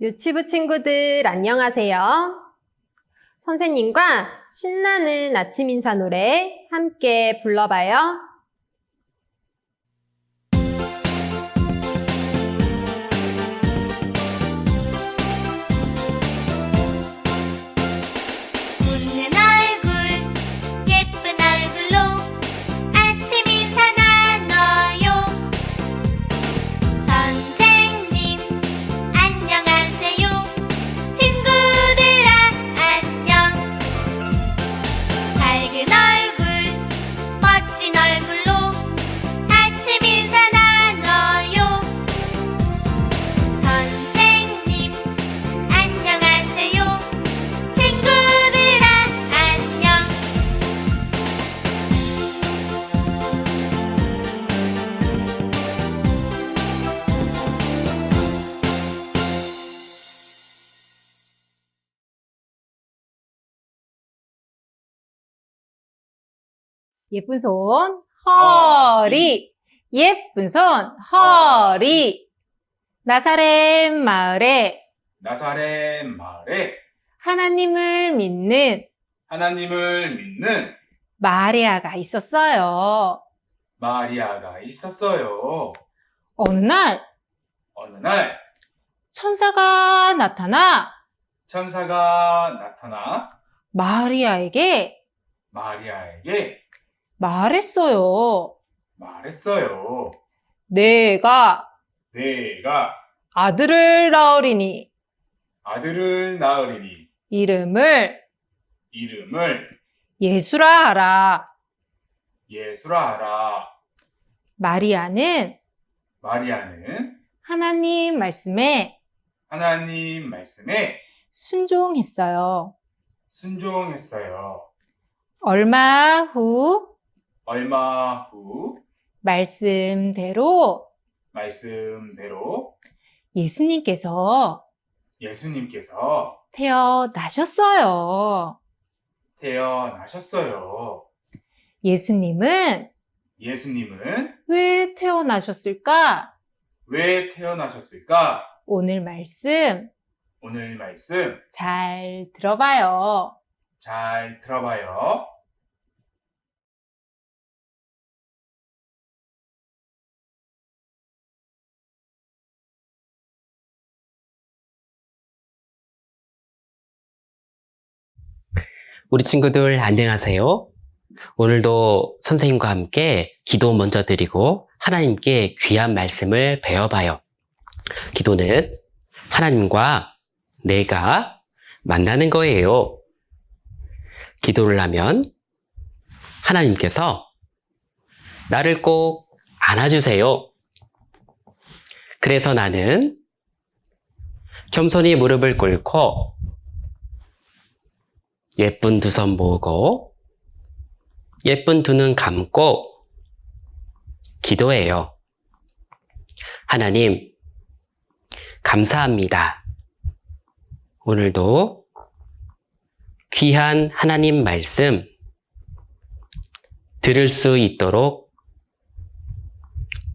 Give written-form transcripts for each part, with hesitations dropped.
유치부 친구들 안녕하세요. 선생님과 신나는 아침 인사 노래 함께 불러봐요. 웃는 얼굴 예쁜 얼굴로 아침 인사 나눠요. 선생님 안녕하세요. 친구들아 안녕. 밝은 얼굴 멋진 얼굴로 아침 인사 나눠요. 선생님 안녕하세요. 친구들아 안녕. 예쁜 손, 허리. 예쁜 손, 허리. 나사렛 마을에 나사렛 마을에 하나님을 믿는 하나님을 믿는 마리아가 있었어요. 마리아가 있었어요. 어느 날 어느 날 천사가 나타나 천사가 나타나 마리아에게 마리아에게 말했어요. 말했어요. 내가 내가 아들을 낳으리니 아들을 낳으리니 이름을 이름을 예수라 하라. 예수라 하라. 마리아는 마리아는 하나님 말씀에 하나님 말씀에 순종했어요. 순종했어요. 얼마 후 얼마 후 말씀대로 말씀대로 예수님께서 예수님께서 태어나셨어요. 태어나셨어요. 예수님은 예수님은 왜 태어나셨을까? 왜 태어나셨을까? 오늘 말씀 오늘 말씀 잘 들어봐요. 잘 들어봐요. 우리 친구들 안녕하세요. 오늘도 선생님과 함께 기도 먼저 드리고 하나님께 귀한 말씀을 배워봐요. 기도는 하나님과 내가 만나는 거예요. 기도를 하면 하나님께서 나를 꼭 안아주세요. 그래서 나는 겸손히 무릎을 꿇고 예쁜 두 손 모으고 예쁜 두 눈 감고 기도해요. 하나님, 감사합니다. 오늘도 귀한 하나님 말씀 들을 수 있도록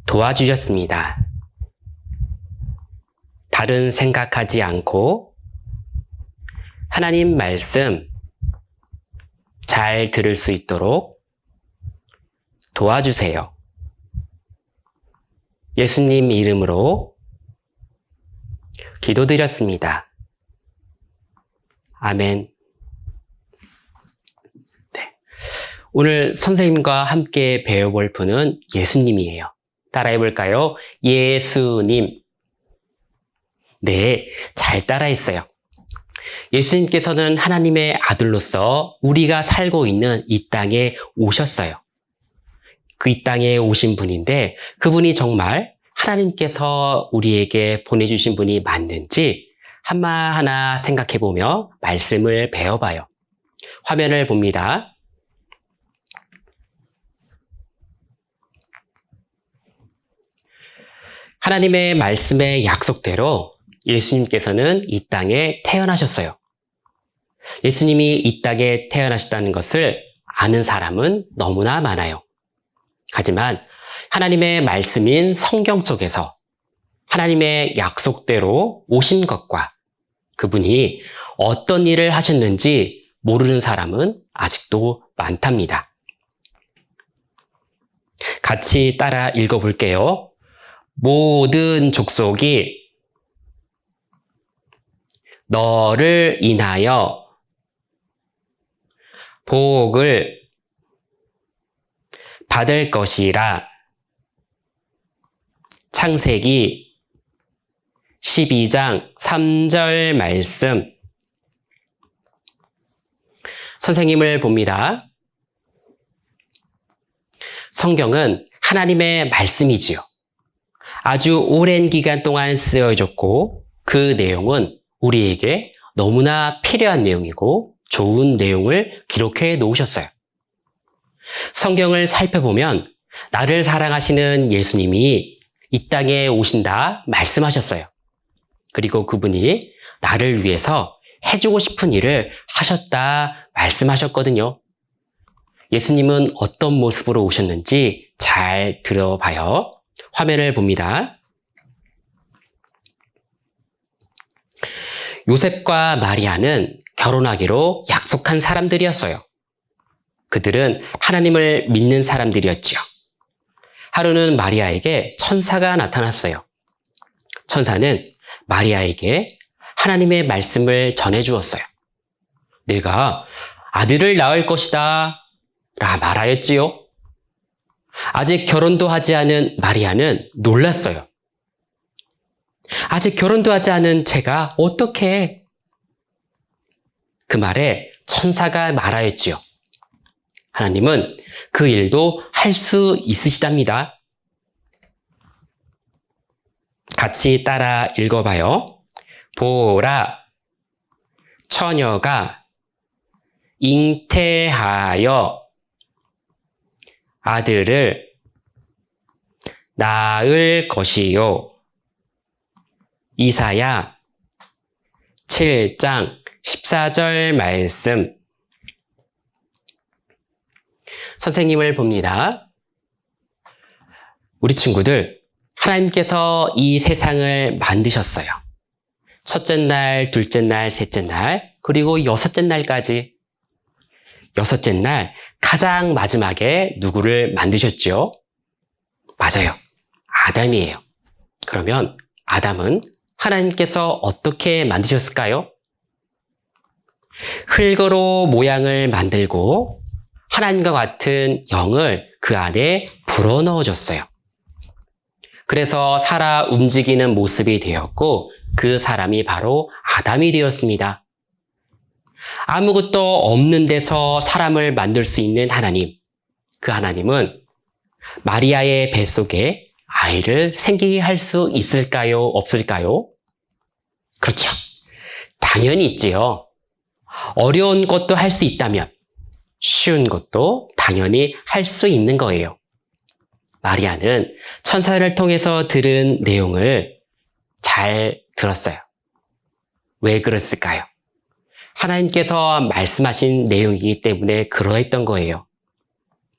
도와주셨습니다. 다른 생각하지 않고 하나님 말씀 잘 들을 수 있도록 도와주세요. 예수님 이름으로 기도드렸습니다. 아멘. 네. 오늘 선생님과 함께 배워볼 분은 예수님이에요. 따라해볼까요? 예수님. 네, 잘 따라했어요. 예수님께서는 하나님의 아들로서 우리가 살고 있는 이 땅에 오셨어요. 그 이 땅에 오신 분인데 그분이 정말 하나님께서 우리에게 보내주신 분이 맞는지 하나하나 생각해보며 말씀을 배워봐요. 화면을 봅니다. 하나님의 말씀의 약속대로 예수님께서는 이 땅에 태어나셨어요. 예수님이 이 땅에 태어나셨다는 것을 아는 사람은 너무나 많아요. 하지만 하나님의 말씀인 성경 속에서 하나님의 약속대로 오신 것과 그분이 어떤 일을 하셨는지 모르는 사람은 아직도 많답니다. 같이 따라 읽어볼게요. 모든 족속이 너를 인하여 복을 받을 것이라. 창세기 12장 3절 말씀. 선생님을 봅니다. 성경은 하나님의 말씀이지요. 아주 오랜 기간 동안 쓰여졌고 그 내용은 우리에게 너무나 필요한 내용이고 좋은 내용을 기록해 놓으셨어요. 성경을 살펴보면 나를 사랑하시는 예수님이 이 땅에 오신다 말씀하셨어요. 그리고 그분이 나를 위해서 해주고 싶은 일을 하셨다 말씀하셨거든요. 예수님은 어떤 모습으로 오셨는지 잘 들어봐요. 화면을 봅니다. 요셉과 마리아는 결혼하기로 약속한 사람들이었어요. 그들은 하나님을 믿는 사람들이었지요. 하루는 마리아에게 천사가 나타났어요. 천사는 마리아에게 하나님의 말씀을 전해주었어요. 내가 아들을 낳을 것이다 라 말하였지요. 아직 결혼도 하지 않은 마리아는 놀랐어요. 아직 결혼도 하지 않은 제가 어떻게? 그 말에 천사가 말하였지요. 하나님은 그 일도 할 수 있으시답니다. 같이 따라 읽어봐요. 보라, 처녀가 잉태하여 아들을 낳을 것이요. 이사야 7장 14절 말씀. 선생님을 봅니다. 우리 친구들, 하나님께서 이 세상을 만드셨어요. 첫째 날, 둘째 날, 셋째 날, 그리고 여섯째 날까지. 여섯째 날 가장 마지막에 누구를 만드셨죠? 맞아요. 아담이에요. 그러면 아담은 하나님께서 어떻게 만드셨을까요? 흙으로 모양을 만들고 하나님과 같은 영을 그 안에 불어넣어줬어요. 그래서 살아 움직이는 모습이 되었고 그 사람이 바로 아담이 되었습니다. 아무것도 없는 데서 사람을 만들 수 있는 하나님, 그 하나님은 마리아의 뱃속에 아이를 생기게 할 수 있을까요? 없을까요? 그렇죠. 당연히 있지요. 어려운 것도 할 수 있다면 쉬운 것도 당연히 할 수 있는 거예요. 마리아는 천사를 통해서 들은 내용을 잘 들었어요. 왜 그랬을까요? 하나님께서 말씀하신 내용이기 때문에 그러했던 거예요.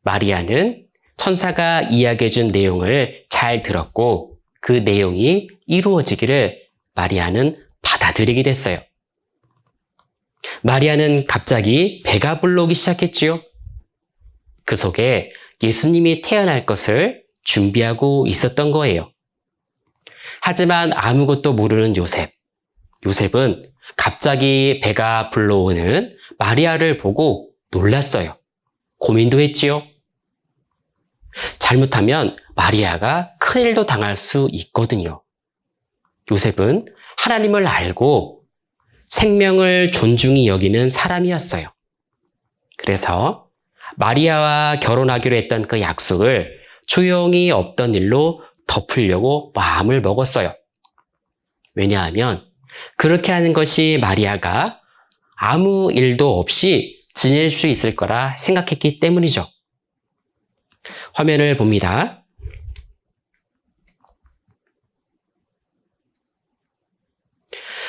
마리아는 천사가 이야기해준 내용을 잘 들었고 그 내용이 이루어지기를 마리아는 받아들이게 됐어요. 마리아는 갑자기 배가 불러오기 시작했지요. 그 속에 예수님이 태어날 것을 준비하고 있었던 거예요. 하지만 아무것도 모르는 요셉은 갑자기 배가 불러오는 마리아를 보고 놀랐어요. 고민도 했지요. 잘못하면 마리아가 큰일도 당할 수 있거든요. 요셉은 하나님을 알고 생명을 존중히 여기는 사람이었어요. 그래서 마리아와 결혼하기로 했던 그 약속을 조용히 없던 일로 덮으려고 마음을 먹었어요. 왜냐하면 그렇게 하는 것이 마리아가 아무 일도 없이 지낼 수 있을 거라 생각했기 때문이죠. 화면을 봅니다.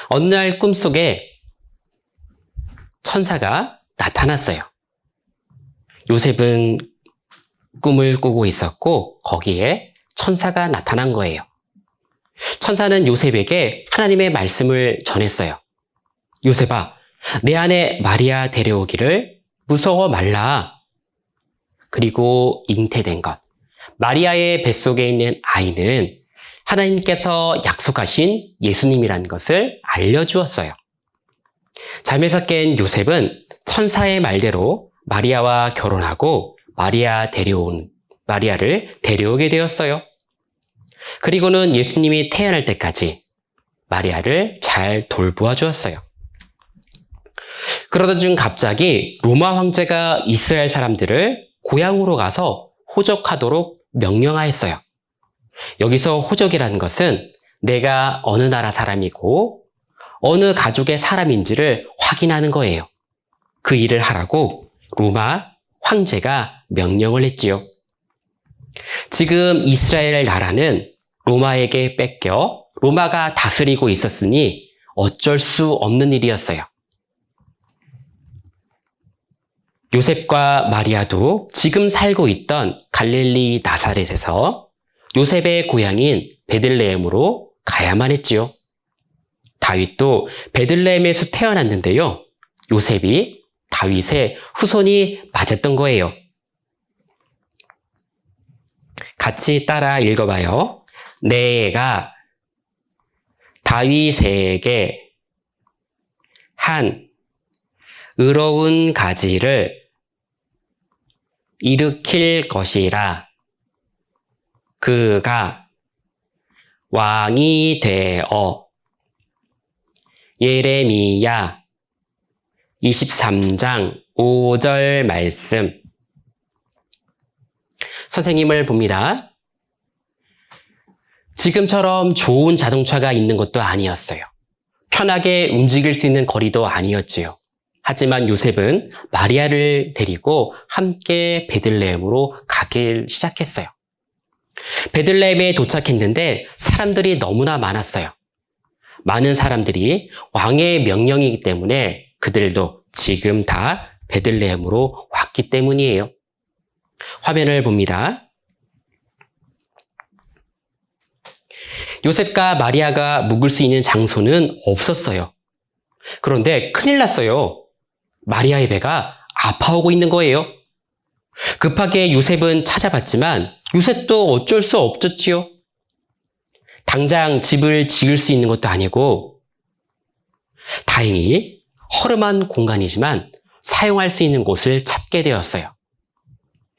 어느 날 꿈속에 천사가 나타났어요. 요셉은 꿈을 꾸고 있었고 거기에 천사가 나타난 거예요. 천사는 요셉에게 하나님의 말씀을 전했어요. 요셉아, 내 아내 마리아 데려오기를 무서워 말라. 그리고 잉태된 것, 마리아의 뱃속에 있는 아이는 하나님께서 약속하신 예수님이라는 것을 알려주었어요. 잠에서 깬 요셉은 천사의 말대로 마리아와 결혼하고 마리아를 데려오게 되었어요. 그리고는 예수님이 태어날 때까지 마리아를 잘 돌보아 주었어요. 그러던 중 갑자기 로마 황제가 이스라엘 사람들을 고향으로 가서 호적하도록 명령하였어요. 여기서 호적이라는 것은 내가 어느 나라 사람이고 어느 가족의 사람인지를 확인하는 거예요. 그 일을 하라고 로마 황제가 명령을 했지요. 지금 이스라엘 나라는 로마에게 뺏겨 로마가 다스리고 있었으니 어쩔 수 없는 일이었어요. 요셉과 마리아도 지금 살고 있던 갈릴리 나사렛에서 요셉의 고향인 베들레헴으로 가야만 했지요. 다윗도 베들레헴에서 태어났는데요. 요셉이 다윗의 후손이 맞았던 거예요. 같이 따라 읽어봐요. 내가 다윗에게 한 의로운 가지를 일으킬 것이라. 그가 왕이 되어. 예레미야 23장 5절 말씀. 선생님을 봅니다. 지금처럼 좋은 자동차가 있는 것도 아니었어요. 편하게 움직일 수 있는 거리도 아니었지요. 하지만 요셉은 마리아를 데리고 함께 베들레헴으로 가기 시작했어요. 베들레헴에 도착했는데 사람들이 너무나 많았어요. 많은 사람들이 왕의 명령이기 때문에 그들도 지금 다 베들레헴으로 왔기 때문이에요. 화면을 봅니다. 요셉과 마리아가 묵을 수 있는 장소는 없었어요. 그런데 큰일 났어요. 마리아의 배가 아파오고 있는 거예요. 급하게 요셉은 찾아봤지만 요셉도 어쩔 수 없었지요. 당장 집을 지을 수 있는 것도 아니고 다행히 허름한 공간이지만 사용할 수 있는 곳을 찾게 되었어요.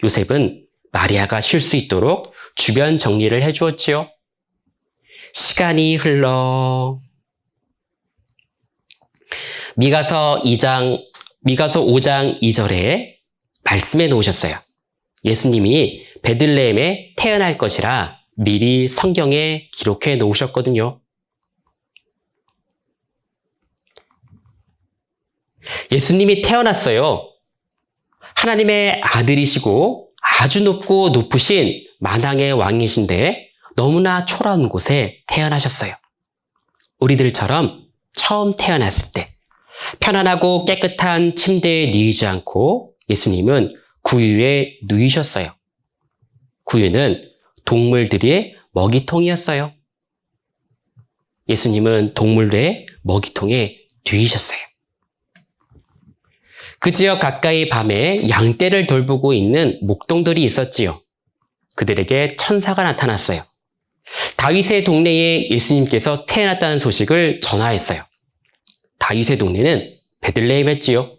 요셉은 마리아가 쉴 수 있도록 주변 정리를 해주었지요. 시간이 흘러 미가서 5장 2절에 말씀해 놓으셨어요. 예수님이 베들레헴에 태어날 것이라 미리 성경에 기록해 놓으셨거든요. 예수님이 태어났어요. 하나님의 아들이시고 아주 높고 높으신 만왕의 왕이신데 너무나 초라한 곳에 태어나셨어요. 우리들처럼 처음 태어났을 때 편안하고 깨끗한 침대에 누이지 않고 예수님은 구유에 누이셨어요. 구유는 동물들의 먹이통이었어요. 예수님은 동물의 먹이통에 누이셨어요. 그 지역 가까이 밤에 양떼를 돌보고 있는 목동들이 있었지요. 그들에게 천사가 나타났어요. 다윗의 동네에 예수님께서 태어났다는 소식을 전하였어요. 다윗의 동네는 베들레헴이었지요.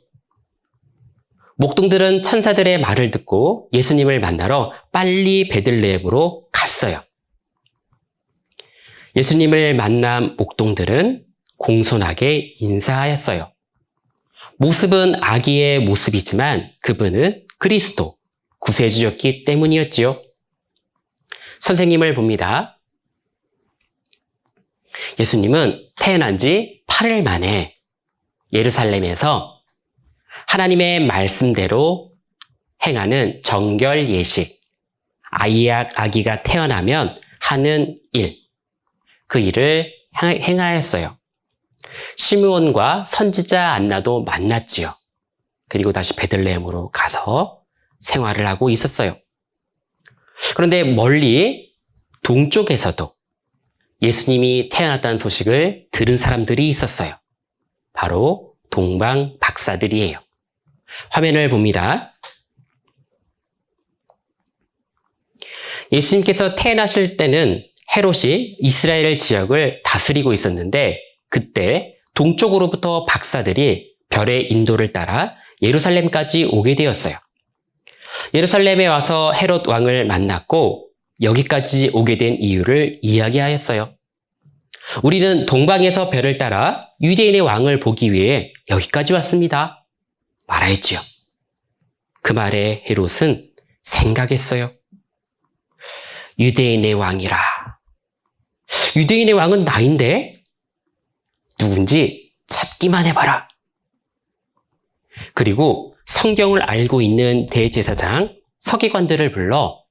목동들은 천사들의 말을 듣고 예수님을 만나러 빨리 베들레헴으로 갔어요. 예수님을 만난 목동들은 공손하게 인사하였어요. 모습은 아기의 모습이지만 그분은 그리스도, 구세주였기 때문이었지요. 선생님을 봅니다. 예수님은 태어난 지 8일 만에 예루살렘에서 하나님의 말씀대로 행하는 정결 예식, 아기가 태어나면 하는 일, 그 일을 행하였어요. 시므온과 선지자 안나도 만났지요. 그리고 다시 베들레헴으로 가서 생활을 하고 있었어요. 그런데 멀리 동쪽에서도 예수님이 태어났다는 소식을 들은 사람들이 있었어요. 바로 동방 박사들이에요. 화면을 봅니다. 예수님께서 태어나실 때는 헤롯이 이스라엘 지역을 다스리고 있었는데 그때 동쪽으로부터 박사들이 별의 인도를 따라 예루살렘까지 오게 되었어요. 예루살렘에 와서 헤롯 왕을 만났고 여기까지 오게 된 이유를 이야기하였어요. 우리는 동방에서 별을 따라 유대인의 왕을 보기 위해 여기까지 왔습니다. 말하였지요. 그 말에 헤롯은 생각했어요. 유대인의 왕이라. 유대인의 왕은 나인데 누군지 찾기만 해봐라. 그리고 성경을 알고 있는 대제사장, 서기관들을 불러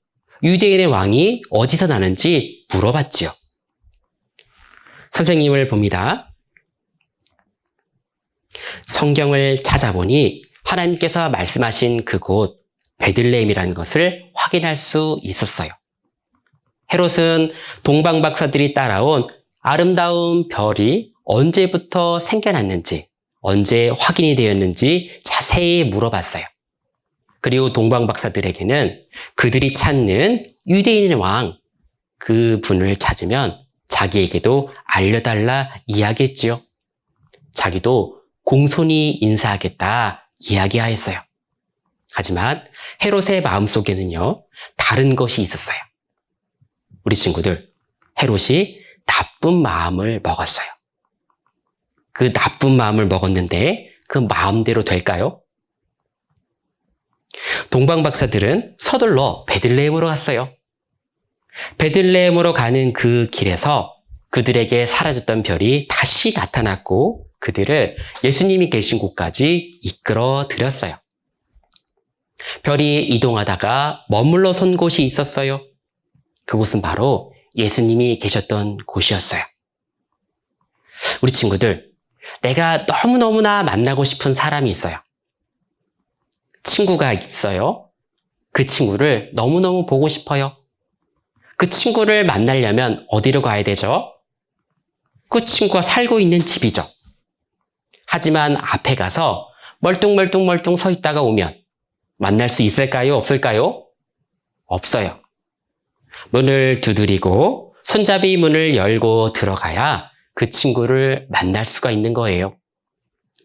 유대인의 왕이 어디서 나는지 물어봤지요. 선생님을 봅니다. 성경을 찾아보니 하나님께서 말씀하신 그곳 베들레헴이라는 것을 확인할 수 있었어요. 헤롯은 동방 박사들이 따라온 아름다운 별이 언제부터 생겨났는지, 언제 확인이 되었는지 자세히 물어봤어요. 그리고 동방 박사들에게는 그들이 찾는 유대인의 왕, 그 분을 찾으면 자기에게도 알려달라 이야기했지요. 자기도 공손히 인사하겠다 이야기하였어요. 하지만 헤롯의 마음속에는요, 다른 것이 있었어요. 우리 친구들, 헤롯이 나쁜 마음을 먹었어요. 그 나쁜 마음을 먹었는데 그 마음대로 될까요? 동방 박사들은 서둘러 베들레헴으로 갔어요. 베들레헴으로 가는 그 길에서 그들에게 사라졌던 별이 다시 나타났고 그들을 예수님이 계신 곳까지 이끌어 들였어요. 별이 이동하다가 머물러 선 곳이 있었어요. 그곳은 바로 예수님이 계셨던 곳이었어요. 우리 친구들, 내가 너무너무나 만나고 싶은 사람이 있어요. 친구가 있어요. 그 친구를 너무너무 보고 싶어요. 그 친구를 만나려면 어디로 가야 되죠? 그 친구가 살고 있는 집이죠. 하지만 앞에 가서 멀뚱멀뚱 서 있다가 오면 만날 수 있을까요? 없을까요? 없어요. 문을 두드리고 손잡이 문을 열고 들어가야 그 친구를 만날 수가 있는 거예요.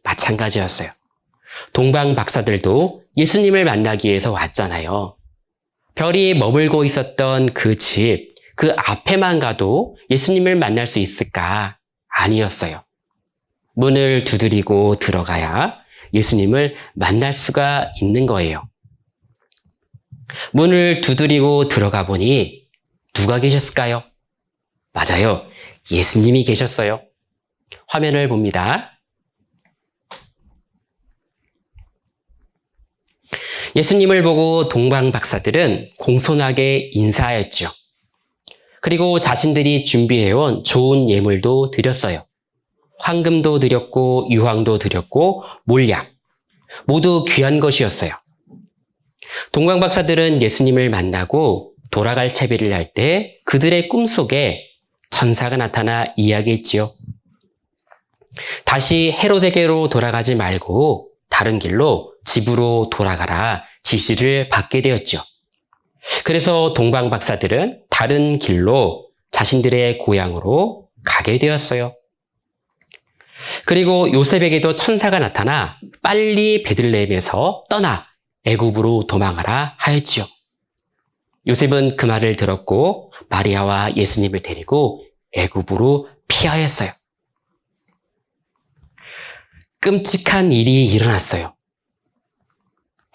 마찬가지였어요. 동방 박사들도 예수님을 만나기 위해서 왔잖아요. 별이 머물고 있었던 그 집, 그 앞에만 가도 예수님을 만날 수 있을까? 아니었어요. 문을 두드리고 들어가야 예수님을 만날 수가 있는 거예요. 문을 두드리고 들어가 보니 누가 계셨을까요? 맞아요. 예수님이 계셨어요. 화면을 봅니다. 예수님을 보고 동방 박사들은 공손하게 인사하였죠. 그리고 자신들이 준비해온 좋은 예물도 드렸어요. 황금도 드렸고 유황도 드렸고 몰약, 모두 귀한 것이었어요. 동방 박사들은 예수님을 만나고 돌아갈 채비를 할 때 그들의 꿈속에 천사가 나타나 이야기했지요. 다시 헤롯에게로 돌아가지 말고 다른 길로 집으로 돌아가라 지시를 받게 되었죠. 그래서 동방 박사들은 다른 길로 자신들의 고향으로 가게 되었어요. 그리고 요셉에게도 천사가 나타나 빨리 베들레헴에서 떠나 애굽으로 도망하라 하였지요. 요셉은 그 말을 들었고 마리아와 예수님을 데리고 애굽으로 피하였어요. 끔찍한 일이 일어났어요.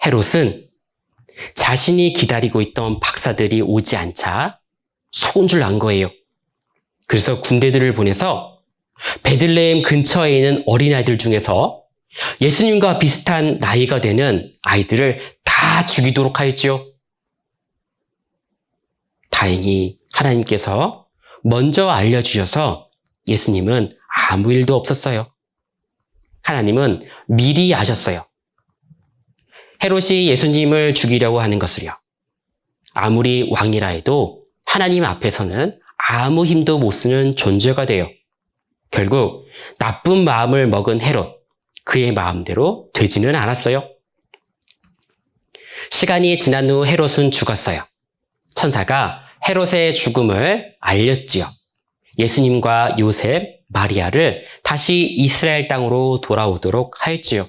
헤롯은 자신이 기다리고 있던 박사들이 오지 않자 속은 줄 안 거예요. 그래서 군대들을 보내서 베들레헴 근처에 있는 어린아이들 중에서 예수님과 비슷한 나이가 되는 아이들을 다 죽이도록 하였지요. 다행히 하나님께서 먼저 알려주셔서 예수님은 아무 일도 없었어요. 하나님은 미리 아셨어요. 헤롯이 예수님을 죽이려고 하는 것을요. 아무리 왕이라 해도 하나님 앞에서는 아무 힘도 못 쓰는 존재가 돼요. 결국 나쁜 마음을 먹은 헤롯, 그의 마음대로 되지는 않았어요. 시간이 지난 후 헤롯은 죽었어요. 천사가 헤롯의 죽음을 알렸지요. 예수님과 요셉, 마리아를 다시 이스라엘 땅으로 돌아오도록 하였지요.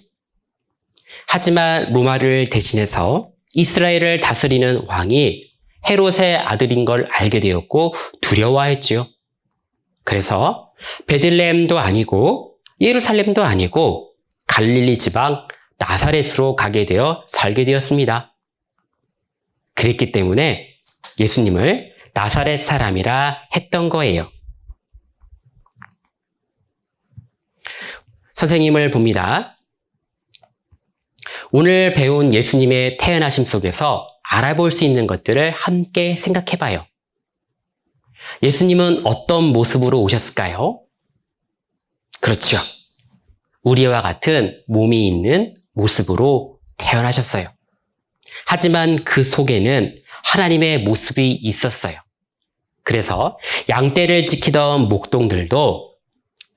하지만 로마를 대신해서 이스라엘을 다스리는 왕이 헤롯의 아들인 걸 알게 되었고 두려워했지요. 그래서 베들레헴도 아니고 예루살렘도 아니고 갈릴리 지방 나사렛으로 가게 되어 살게 되었습니다. 그랬기 때문에 예수님을 나사렛 사람이라 했던 거예요. 선생님을 봅니다. 오늘 배운 예수님의 태어나심 속에서 알아볼 수 있는 것들을 함께 생각해 봐요. 예수님은 어떤 모습으로 오셨을까요? 그렇죠. 우리와 같은 몸이 있는 모습으로 태어나셨어요. 하지만 그 속에는 하나님의 모습이 있었어요. 그래서 양떼를 지키던 목동들도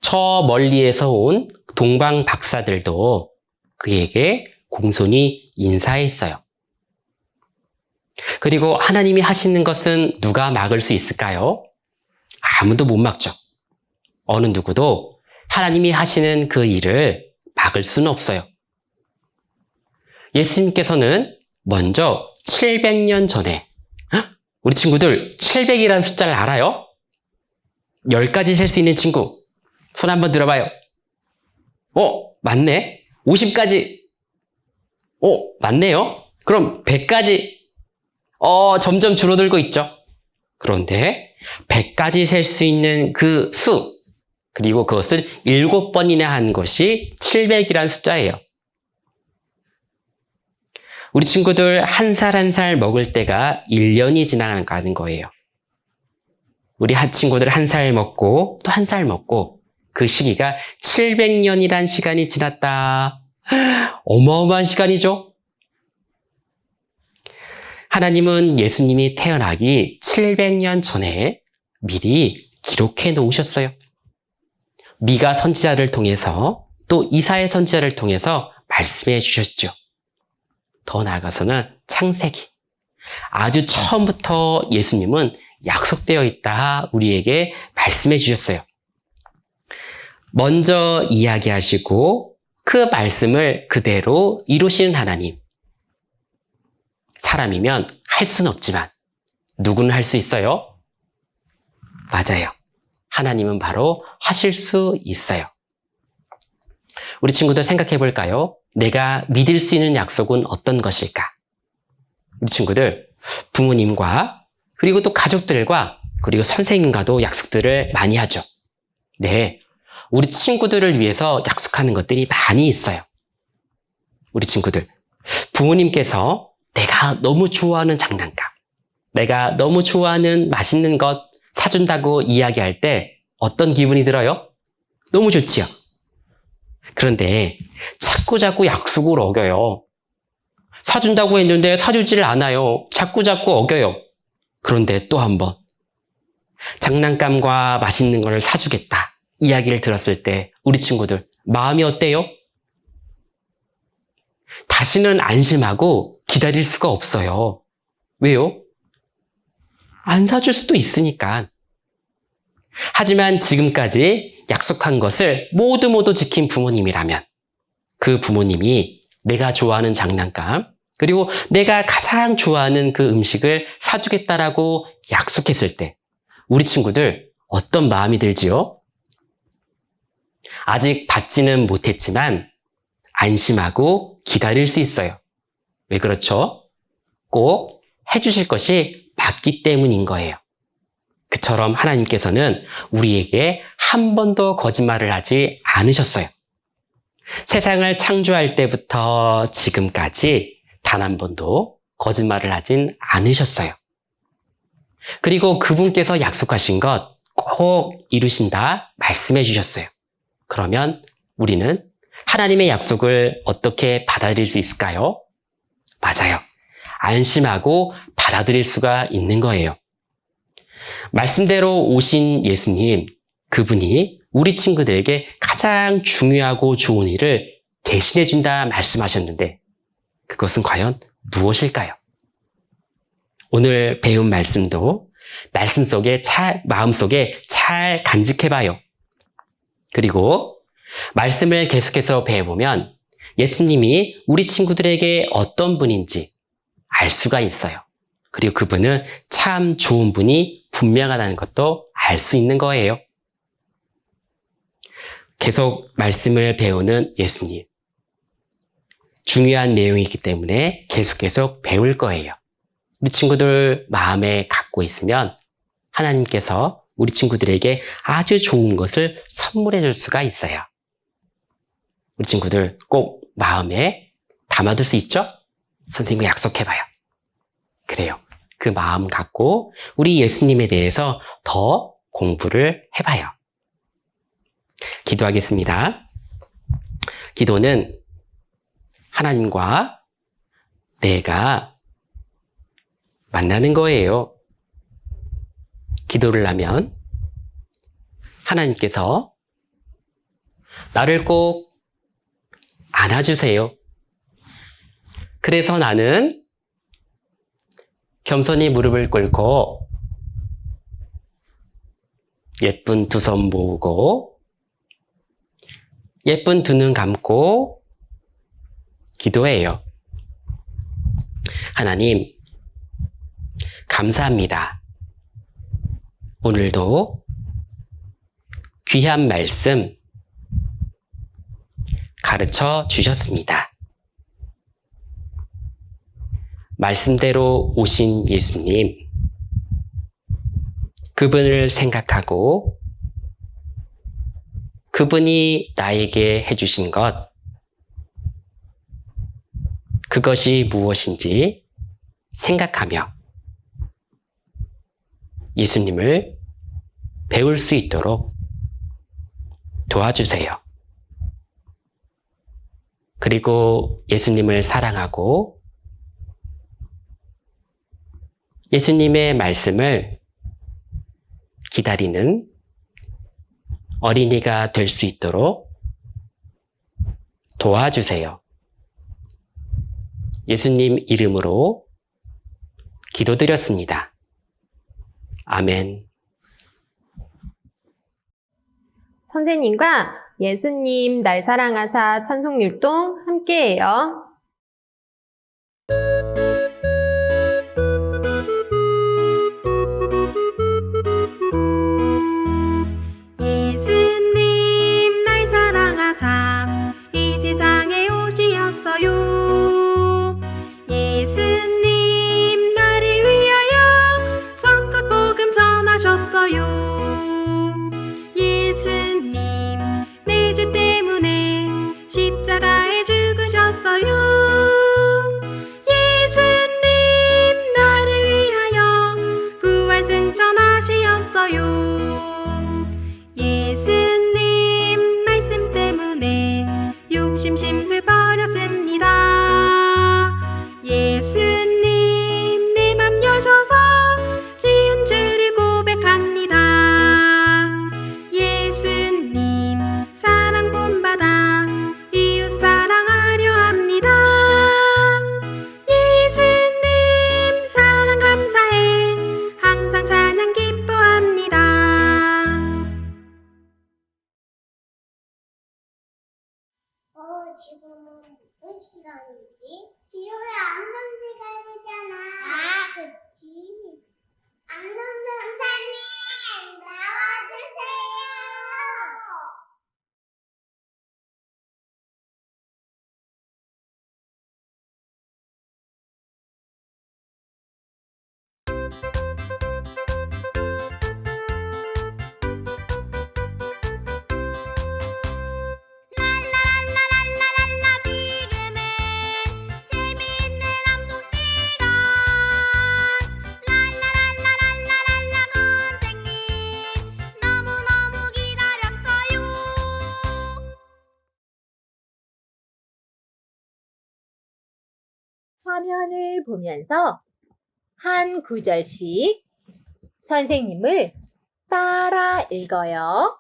저 멀리에서 온 동방 박사들도 그에게 공손히 인사했어요. 그리고 하나님이 하시는 것은 누가 막을 수 있을까요? 아무도 못 막죠. 어느 누구도 하나님이 하시는 그 일을 막을 수는 없어요. 예수님께서는 먼저 700년 전에, 우리 친구들 700이라는 숫자를 알아요? 10까지 셀 수 있는 친구 손 한번 들어봐요. 맞네. 50까지. 맞네요. 그럼 100까지. 점점 줄어들고 있죠. 그런데 100까지 셀 수 있는 그 수, 그리고 그것을 7번이나 한 것이 700이라는 숫자예요. 우리 친구들 한 살 한 살 먹을 때가 1년이 지나가는 거예요. 우리 친구들 한 살 먹고 또 한 살 먹고 그 시기가 700년이란 시간이 지났다. 어마어마한 시간이죠. 하나님은 예수님이 태어나기 700년 전에 미리 기록해 놓으셨어요. 미가 선지자를 통해서 또 이사야 선지자를 통해서 말씀해 주셨죠. 더 나아가서는 창세기. 아주 처음부터 예수님은 약속되어 있다 우리에게 말씀해 주셨어요. 먼저 이야기하시고 그 말씀을 그대로 이루시는 하나님. 사람이면 할 수는 없지만 누구는 할 수 있어요? 맞아요. 하나님은 바로 하실 수 있어요. 우리 친구들 생각해 볼까요? 내가 믿을 수 있는 약속은 어떤 것일까? 우리 친구들 부모님과 그리고 또 가족들과 그리고 선생님과도 약속들을 많이 하죠. 네, 우리 친구들을 위해서 약속하는 것들이 많이 있어요. 우리 친구들, 부모님께서 내가 너무 좋아하는 장난감, 내가 너무 좋아하는 맛있는 것 사준다고 이야기할 때 어떤 기분이 들어요? 너무 좋지요. 그런데 자꾸 약속을 어겨요. 사준다고 했는데 사주지를 않아요. 자꾸 어겨요. 그런데 또 한 번 장난감과 맛있는 걸 사주겠다 이야기를 들었을 때 우리 친구들 마음이 어때요? 다시는 안심하고 기다릴 수가 없어요. 왜요? 안 사줄 수도 있으니까. 하지만 지금까지 약속한 것을 모두 지킨 부모님이라면 그 부모님이 내가 좋아하는 장난감 그리고 내가 가장 좋아하는 그 음식을 사주겠다라고 약속했을 때 우리 친구들 어떤 마음이 들지요? 아직 받지는 못했지만 안심하고 기다릴 수 있어요. 왜 그렇죠? 꼭 해주실 것이 맞기 때문인 거예요. 그처럼 하나님께서는 우리에게 한 번도 거짓말을 하지 않으셨어요. 세상을 창조할 때부터 지금까지 단 한 번도 거짓말을 하진 않으셨어요. 그리고 그분께서 약속하신 것 꼭 이루신다 말씀해 주셨어요. 그러면 우리는 하나님의 약속을 어떻게 받아들일 수 있을까요? 맞아요. 안심하고 받아들일 수가 있는 거예요. 말씀대로 오신 예수님, 그분이 우리 친구들에게 가장 중요하고 좋은 일을 대신해준다 말씀하셨는데 그것은 과연 무엇일까요? 오늘 배운 말씀도 마음속에 잘 간직해봐요. 그리고 말씀을 계속해서 배워보면 예수님이 우리 친구들에게 어떤 분인지 알 수가 있어요. 그리고 그분은 참 좋은 분이 분명하다는 것도 알 수 있는 거예요. 계속 말씀을 배우는 예수님. 중요한 내용이기 때문에 계속 배울 거예요. 우리 친구들 마음에 갖고 있으면 하나님께서 우리 친구들에게 아주 좋은 것을 선물해 줄 수가 있어요. 우리 친구들 꼭 마음에 담아둘 수 있죠? 선생님과 약속해봐요. 그래요. 그 마음 갖고 우리 예수님에 대해서 더 공부를 해봐요. 기도하겠습니다. 기도는 하나님과 내가 만나는 거예요. 기도를 하면 하나님께서 나를 꼭 안아주세요. 그래서 나는 겸손히 무릎을 꿇고 예쁜 두 손 모으고 예쁜 두 눈 감고 기도해요. 하나님, 감사합니다. 오늘도 귀한 말씀 가르쳐 주셨습니다. 말씀대로 오신 예수님, 그분을 생각하고 그분이 나에게 해주신 것, 그것이 무엇인지 생각하며 예수님을 배울 수 있도록 도와주세요. 그리고 예수님을 사랑하고 예수님의 말씀을 기다리는 어린이가 될 수 있도록 도와주세요. 예수님 이름으로 기도드렸습니다. 아멘. 선생님과 예수님 날 사랑하사 찬송율동 함께해요. 예수님 날 사랑하사 이 세상에 오시었어요. 예수님 나를 위하여 천국 복음 전하셨어요. 예수님 내 죄 때문에 십자가에 죽으셨어요. 예수님 나를 위하여 부활 승천하시었어요. 예수님 말씀 때문에 욕심 심술 버렸습니다. 예수님 내 맘 여셔서 지은 죄를 고백합니다. 예수님 사랑 본받아 이웃 사랑하려 합니다. 예수님 사랑 감사해 항상 찬양 기뻐합니다. 지금은 무슨 시간이지? 지효야, 안녕 시간이잖아. 그치. 안녕 선생님, 나와주세요. 랄라랄라랄라랄라 지금은 재미있는 암송 시간. 랄라랄라랄라랄라 선생님 너무너무 기다렸어요. 화면을 보면서 한 구절씩 선생님을 따라 읽어요.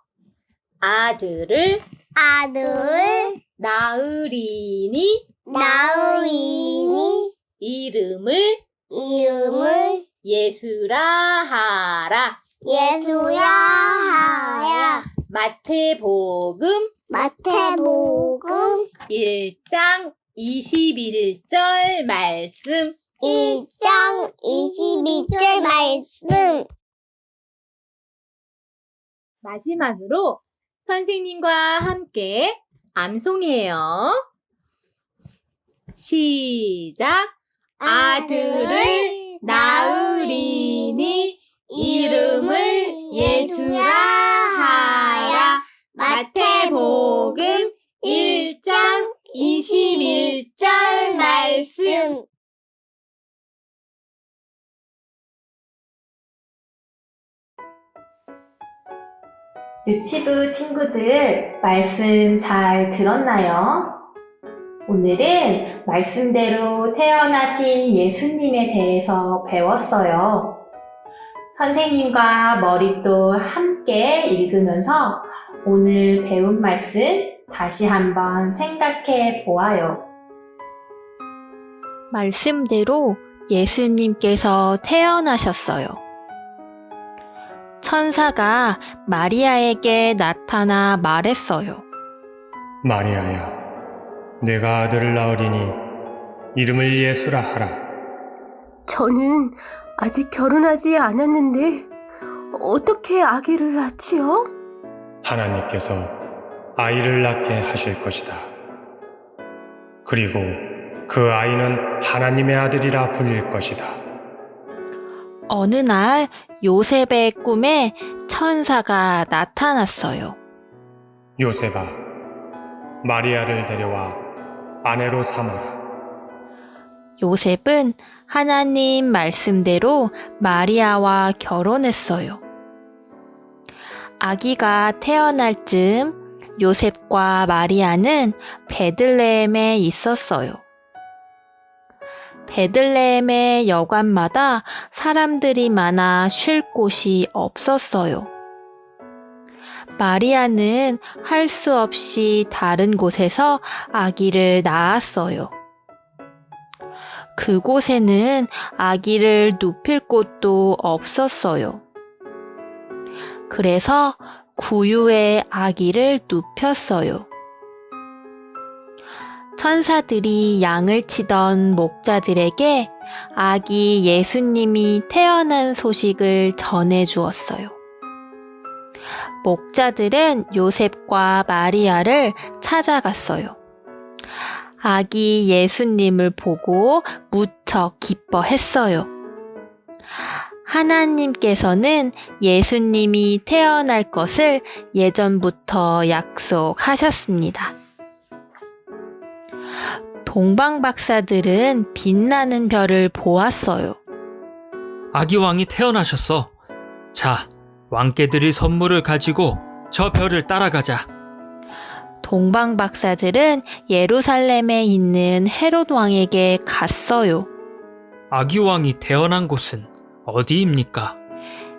아들을 아들 낳으리니 낳으리니 이름을 이름을 예수라 하라. 예수야 하야. 마태복음 마태복음 1장 21절 말씀. 1장 22절 말씀. 마지막으로 선생님과 함께 암송해요. 시작. 아들을 낳으리니 이름을 예수라 하야. 마태복음 1장 21절 말씀. 유치부 친구들, 말씀 잘 들었나요? 오늘은 말씀대로 태어나신 예수님에 대해서 배웠어요. 선생님과 머리도 함께 읽으면서 오늘 배운 말씀 다시 한번 생각해 보아요. 말씀대로 예수님께서 태어나셨어요. 천사가 마리아에게 나타나 말했어요. 마리아야, 내가 아들을 낳으리니 이름을 예수라 하라. 저는 아직 결혼하지 않았는데 어떻게 아기를 낳지요? 하나님께서 아이를 낳게 하실 것이다. 그리고 그 아이는 하나님의 아들이라 불릴 것이다. 어느 날 요셉의 꿈에 천사가 나타났어요. 요셉아, 마리아를 데려와 아내로 삼아라. 요셉은 하나님 말씀대로 마리아와 결혼했어요. 아기가 태어날 즈음 요셉과 마리아는 베들레헴에 있었어요. 베들레헴의 여관마다 사람들이 많아 쉴 곳이 없었어요. 마리아는 할 수 없이 다른 곳에서 아기를 낳았어요. 그곳에는 아기를 눕힐 곳도 없었어요. 그래서 구유에 아기를 눕혔어요. 천사들이 양을 치던 목자들에게 아기 예수님이 태어난 소식을 전해 주었어요. 목자들은 요셉과 마리아를 찾아갔어요. 아기 예수님을 보고 무척 기뻐했어요. 하나님께서는 예수님이 태어날 것을 예전부터 약속하셨습니다. 동방박사들은 빛나는 별을 보았어요. 아기 왕이 태어나셨어. 자, 왕께 드릴 선물을 가지고 저 별을 따라가자. 동방박사들은 예루살렘에 있는 헤롯 왕에게 갔어요. 아기 왕이 태어난 곳은 어디입니까?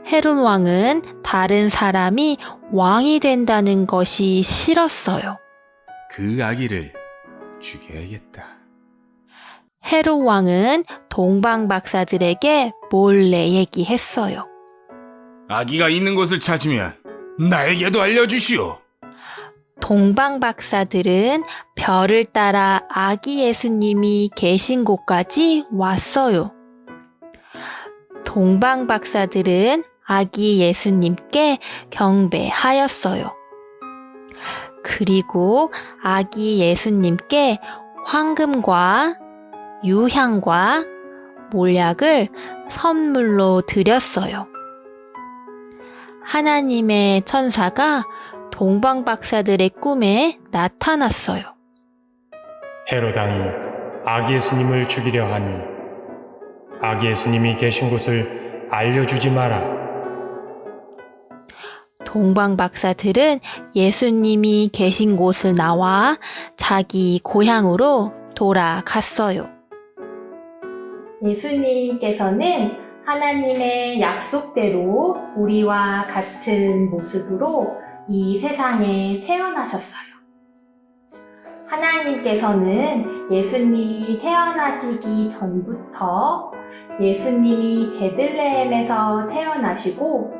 헤롯 왕은 다른 사람이 왕이 된다는 것이 싫었어요. 그 아기를 죽여야겠다. 헤롯 왕은 동방박사들에게 몰래 얘기했어요. 아기가 있는 곳을 찾으면 나에게도 알려주시오. 동방박사들은 별을 따라 아기 예수님이 계신 곳까지 왔어요. 동방박사들은 아기 예수님께 경배하였어요. 그리고 아기 예수님께 황금과 유향과 몰약을 선물로 드렸어요. 하나님의 천사가 동방박사들의 꿈에 나타났어요. 헤롯 왕이 아기 예수님을 죽이려 하니 아기 예수님이 계신 곳을 알려주지 마라. 동방박사들은 예수님이 계신 곳을 나와 자기 고향으로 돌아갔어요. 예수님께서는 하나님의 약속대로 우리와 같은 모습으로 이 세상에 태어나셨어요. 하나님께서는 예수님이 태어나시기 전부터 예수님이 베들레헴에서 태어나시고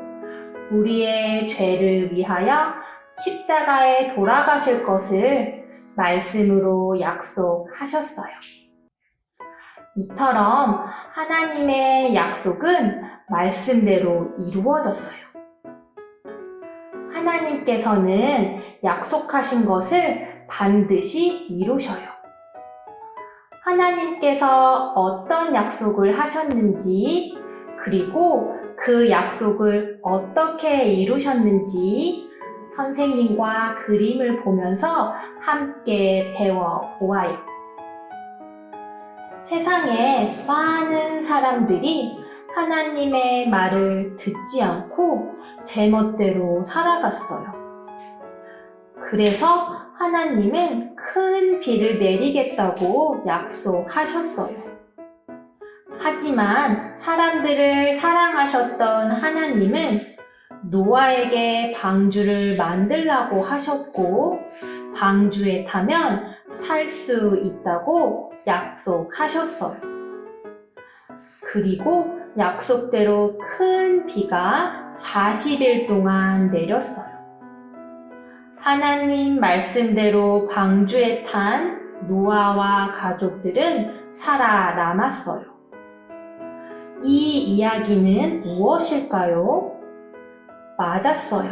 우리의 죄를 위하여 십자가에 돌아가실 것을 말씀으로 약속하셨어요. 이처럼 하나님의 약속은 말씀대로 이루어졌어요. 하나님께서는 약속하신 것을 반드시 이루셔요. 하나님께서 어떤 약속을 하셨는지, 그리고 그 약속을 어떻게 이루셨는지 선생님과 그림을 보면서 함께 배워보아요. 세상에 많은 사람들이 하나님의 말을 듣지 않고 제멋대로 살아갔어요. 그래서 하나님은 큰 비를 내리겠다고 약속하셨어요. 하지만 사람들을 사랑하셨던 하나님은 노아에게 방주를 만들라고 하셨고 방주에 타면 살 수 있다고 약속하셨어요. 그리고 약속대로 큰 비가 40일 동안 내렸어요. 하나님 말씀대로 방주에 탄 노아와 가족들은 살아남았어요. 이 이야기는 무엇일까요? 맞았어요.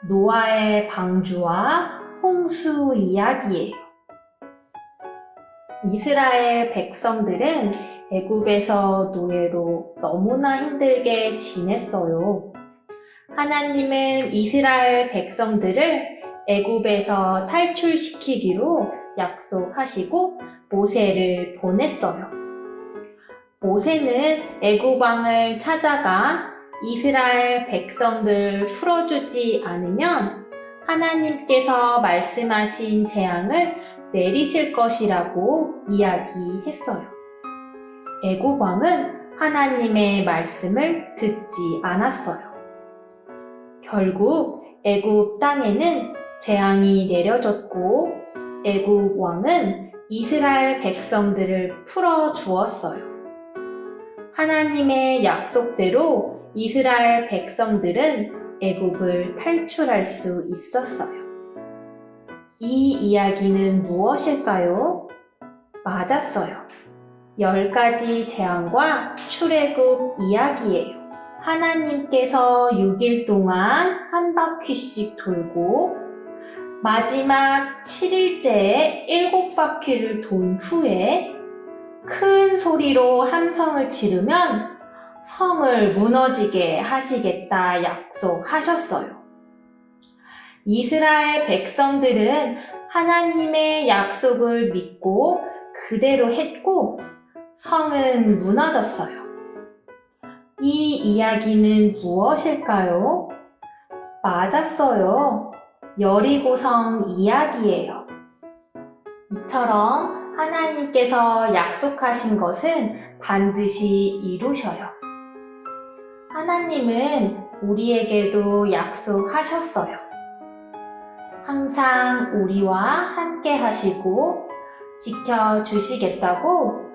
노아의 방주와 홍수 이야기예요. 이스라엘 백성들은 애굽에서 노예로 너무나 힘들게 지냈어요. 하나님은 이스라엘 백성들을 애굽에서 탈출시키기로 약속하시고 모세를 보냈어요. 모세는 애굽 왕을 찾아가 이스라엘 백성들을 풀어주지 않으면 하나님께서 말씀하신 재앙을 내리실 것이라고 이야기했어요. 애굽 왕은 하나님의 말씀을 듣지 않았어요. 결국 애굽 땅에는 재앙이 내려졌고 애굽 왕은 이스라엘 백성들을 풀어 주었어요. 하나님의 약속대로 이스라엘 백성들은 애굽을 탈출할 수 있었어요. 이 이야기는 무엇일까요? 맞았어요. 10가지 재앙과 출애굽 이야기예요. 하나님께서 6일 동안 한 바퀴씩 돌고 마지막 7일째에 7바퀴를 돈 후에 큰 소리로 함성을 지르면 성을 무너지게 하시겠다 약속하셨어요. 이스라엘 백성들은 하나님의 약속을 믿고 그대로 했고 성은 무너졌어요. 이 이야기는 무엇일까요? 맞았어요. 여리고성 이야기예요. 이처럼 하나님께서 약속하신 것은 반드시 이루셔요. 하나님은 우리에게도 약속하셨어요. 항상 우리와 함께 하시고 지켜주시겠다고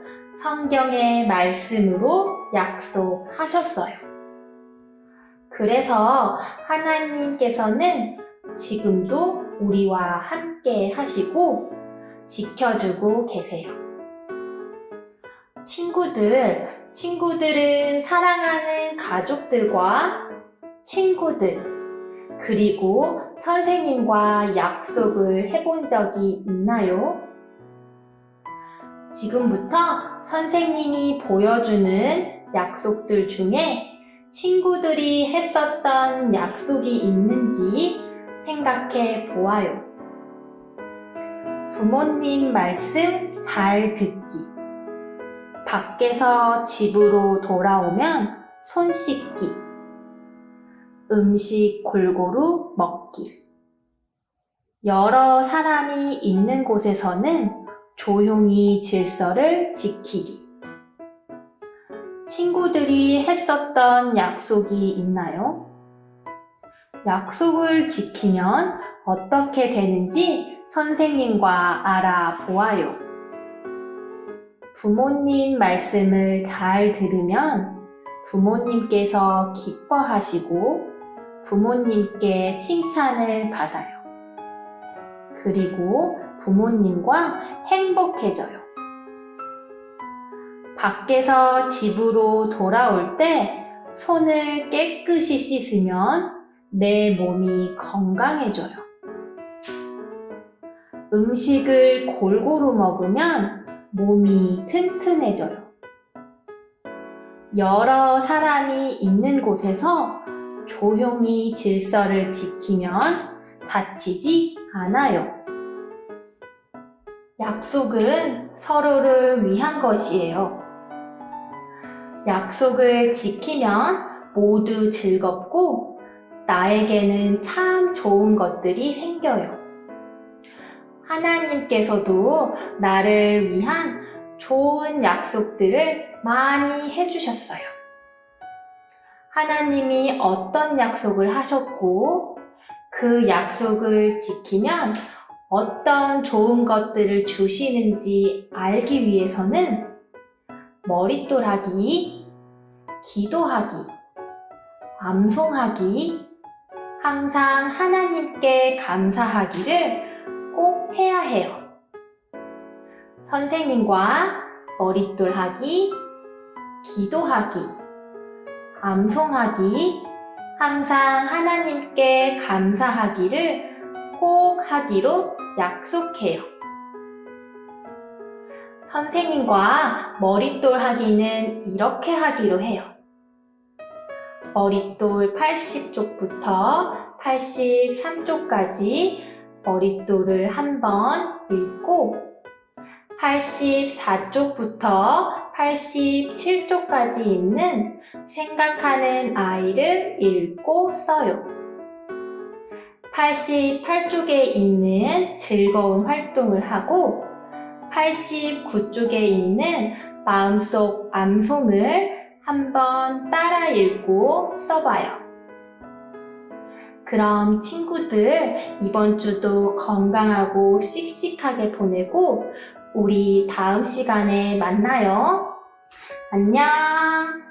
성경의 말씀으로 약속하셨어요. 그래서 하나님께서는 지금도 우리와 함께 하시고 지켜주고 계세요. 친구들은 사랑하는 가족들과 친구들, 그리고 선생님과 약속을 해본 적이 있나요? 지금부터 선생님이 보여주는 약속들 중에 친구들이 했었던 약속이 있는지 생각해 보아요. 부모님 말씀 잘 듣기. 밖에서 집으로 돌아오면 손 씻기. 음식 골고루 먹기. 여러 사람이 있는 곳에서는 조용히 질서를 지키기. 친구들이 했었던 약속이 있나요? 약속을 지키면 어떻게 되는지 선생님과 알아보아요. 부모님 말씀을 잘 들으면 부모님께서 기뻐하시고 부모님께 칭찬을 받아요. 그리고 부모님과 행복해져요. 밖에서 집으로 돌아올 때 손을 깨끗이 씻으면 내 몸이 건강해져요. 음식을 골고루 먹으면 몸이 튼튼해져요. 여러 사람이 있는 곳에서 조용히 질서를 지키면 다치지 않아요. 약속은 서로를 위한 것이에요. 약속을 지키면 모두 즐겁고 나에게는 참 좋은 것들이 생겨요. 하나님께서도 나를 위한 좋은 약속들을 많이 해주셨어요. 하나님이 어떤 약속을 하셨고 그 약속을 지키면 어떤 좋은 것들을 주시는지 알기 위해서는 머릿돌하기, 기도하기, 암송하기, 항상 하나님께 감사하기를 꼭 해야 해요. 선생님과 머릿돌하기, 기도하기, 암송하기, 항상 하나님께 감사하기를 꼭 하기로 약속해요. 선생님과 머릿돌 하기는 이렇게 하기로 해요. 머릿돌 80쪽부터 83쪽까지 머릿돌을 한번 읽고 84쪽부터 87쪽까지 있는 생각하는 아이를 읽고 써요. 88쪽에 있는 즐거운 활동을 하고 89쪽에 있는 마음속 암송을 한번 따라 읽고 써봐요. 그럼 친구들 이번 주도 건강하고 씩씩하게 보내고 우리 다음 시간에 만나요. 안녕!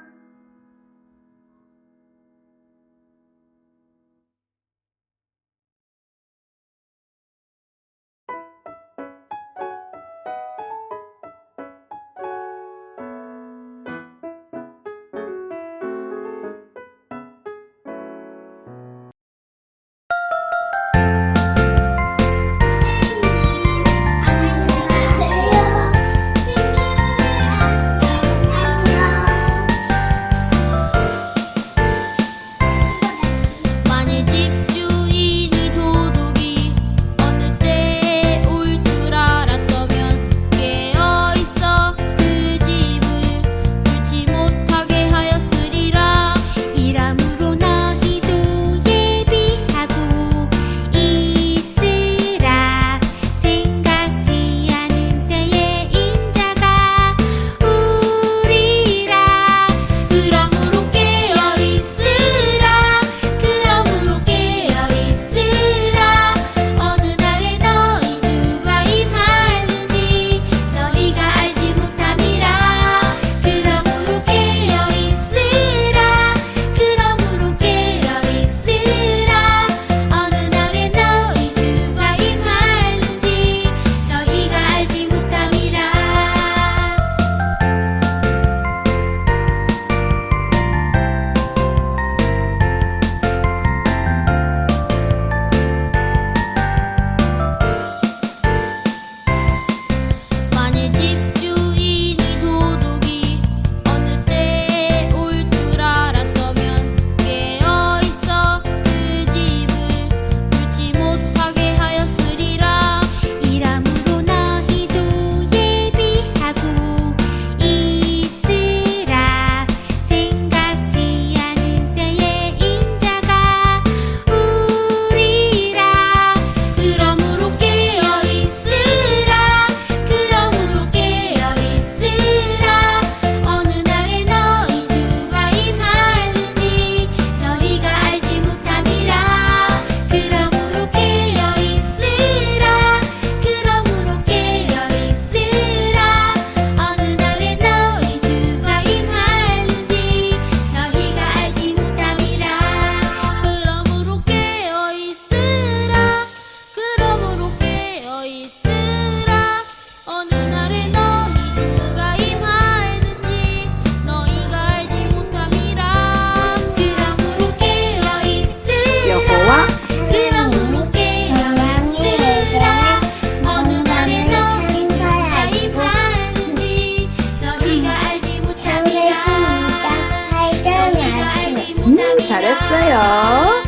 잘했어요.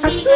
박수!